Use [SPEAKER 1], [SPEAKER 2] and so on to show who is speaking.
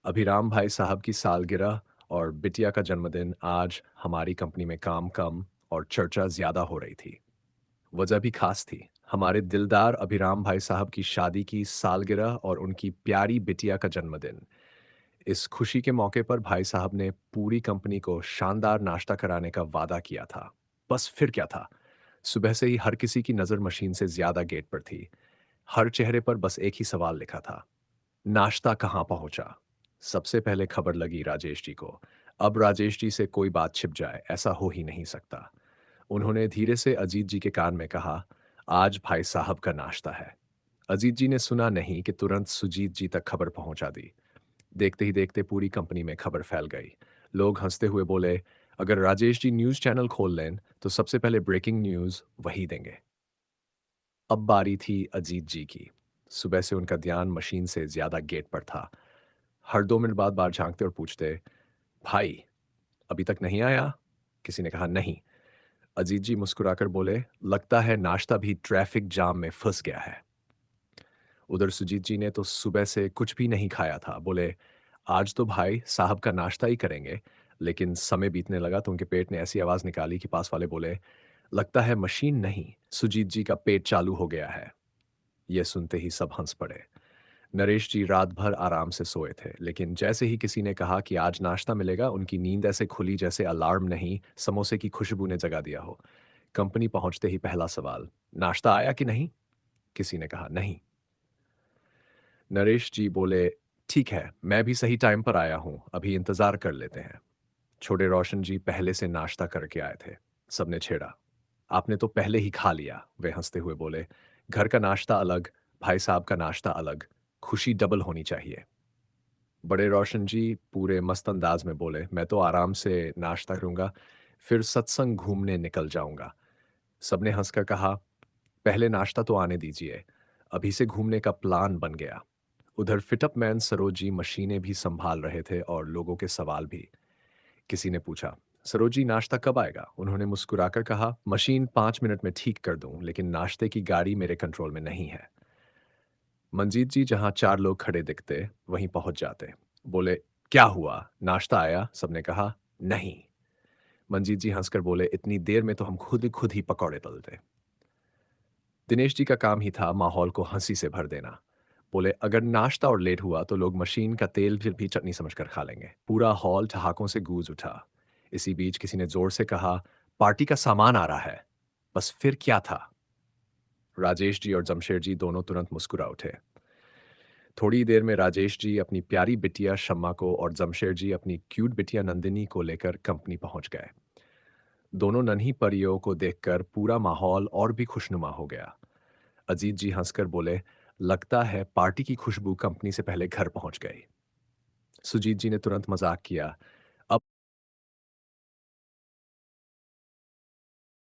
[SPEAKER 1] अभिराम भाई साहब की सालगिरह और बिटिया का जन्मदिन आज हमारी कंपनी में काम कम और चर्चा ज्यादा हो रही थी। वजह भी खास थी। हमारे दिलदार अभिराम भाई साहब की शादी की सालगिरह और उनकी प्यारी बिटिया का जन्मदिन। इस खुशी के मौके पर भाई साहब ने पूरी कंपनी को शानदार नाश्ता कराने का वादा किया था। बस फिर क्या था। सुबह से ही हर किसी की नज़र मशीन से ज्यादा गेट पर थी। हर चेहरे पर बस एक ही सवाल लिखा था, नाश्ता कहाँ पहुंचा। सबसे पहले खबर लगी राजेश जी को। अब राजेश जी से कोई बात छिप जाए ऐसा हो ही नहीं सकता। उन्होंने धीरे से अजीत जी के कान में कहा, आज भाई साहब का नाश्ता है। अजीत जी ने सुना नहीं कि तुरंत सुजीत जी तक खबर पहुंचा दी। देखते ही देखते पूरी कंपनी में खबर फैल गई। लोग हंसते हुए बोले, अगर राजेश जी न्यूज़ चैनल खोल लें तो सबसे पहले ब्रेकिंग न्यूज़ वही देंगे। अब बारी थी अजीत जी की। सुबह से उनका ध्यान मशीन से ज्यादा गेट पर था। हर 2 मिनट बाद बाहर झांकते और पूछते, भाई अभी तक नहीं आया। किसी ने कहा नहीं। अजीत जी मुस्कुराकर बोले, लगता है नाश्ता भी ट्रैफिक जाम में फंस गया है। उधर सुजीत जी ने तो सुबह से कुछ भी नहीं खाया था। बोले, आज तो भाई साहब का नाश्ता ही करेंगे। लेकिन समय बीतने लगा तो उनके पेट ने ऐसी आवाज निकाली कि पास वाले बोले, लगता है मशीन नहीं, सुजीत जी का पेट चालू हो गया है। यह सुनते ही सब हंस पड़े। नरेश जी रात भर आराम से सोए थे, लेकिन जैसे ही किसी ने कहा कि आज नाश्ता मिलेगा, उनकी नींद ऐसे खुली जैसे अलार्म नहीं, समोसे की खुशबू ने जगा दिया हो। कंपनी पहुंचते ही पहला सवाल, नाश्ता आया कि नहीं। किसी ने कहा नहीं। नरेश जी बोले, ठीक है, मैं भी सही टाइम पर आया हूं, अभी इंतजार कर लेते हैं। छोटे रोशन जी पहले से नाश्ता करके आए थे। सबने छेड़ा, आपने तो पहले ही खा लिया। वे हंसते हुए बोले, घर का नाश्ता अलग, भाई साहब का नाश्ता अलग, खुशी डबल होनी चाहिए। बड़े रोशन जी पूरे मस्त अंदाज में बोले, मैं तो आराम से नाश्ता करूंगा, फिर सत्संग घूमने निकल जाऊंगा। सबने हंसकर कहा, पहले नाश्ता तो आने दीजिए, अभी से घूमने का प्लान बन गया। उधर फिटअप मैन सरोज जी मशीनें भी संभाल रहे थे और लोगों के सवाल भी। किसी ने पूछा, सरोज जी नाश्ता कब आएगा। उन्होंने मुस्कुराकर कहा, मशीन 5 मिनट में ठीक कर दूं, लेकिन नाश्ते की गाड़ी मेरे कंट्रोल में नहीं है। मंजीत जी जहां 4 लोग खड़े दिखते वहीं पहुंच जाते। बोले, क्या हुआ, नाश्ता आया। सबने कहा नहीं। मंजीत जी हंसकर बोले, इतनी देर में तो हम खुद ही पकौड़े तलते। दिनेश जी का काम ही था माहौल को हंसी से भर देना। बोले, अगर नाश्ता और लेट हुआ तो लोग मशीन का तेल फिर भी चटनी समझकर खा लेंगे। पूरा हॉल ठहाकों से गूंज उठा। इसी बीच किसी ने जोर से कहा, पार्टी का सामान आ रहा है। बस फिर क्या था। राजेश जी और जमशेद जी दोनों तुरंत मुस्कुरा उठे। थोड़ी देर में राजेश जी अपनी प्यारी बिटिया शम्मा को और जमशेद जी अपनी क्यूट बिटिया नंदिनी को लेकर कंपनी पहुंच गए। दोनों नन्ही परियों को देखकर पूरा माहौल और भी खुशनुमा हो गया। अजीत जी हंसकर बोले, लगता है पार्टी की खुशबू कंपनी से पहले घर पहुंच गई। सुजीत जी ने तुरंत मजाक किया,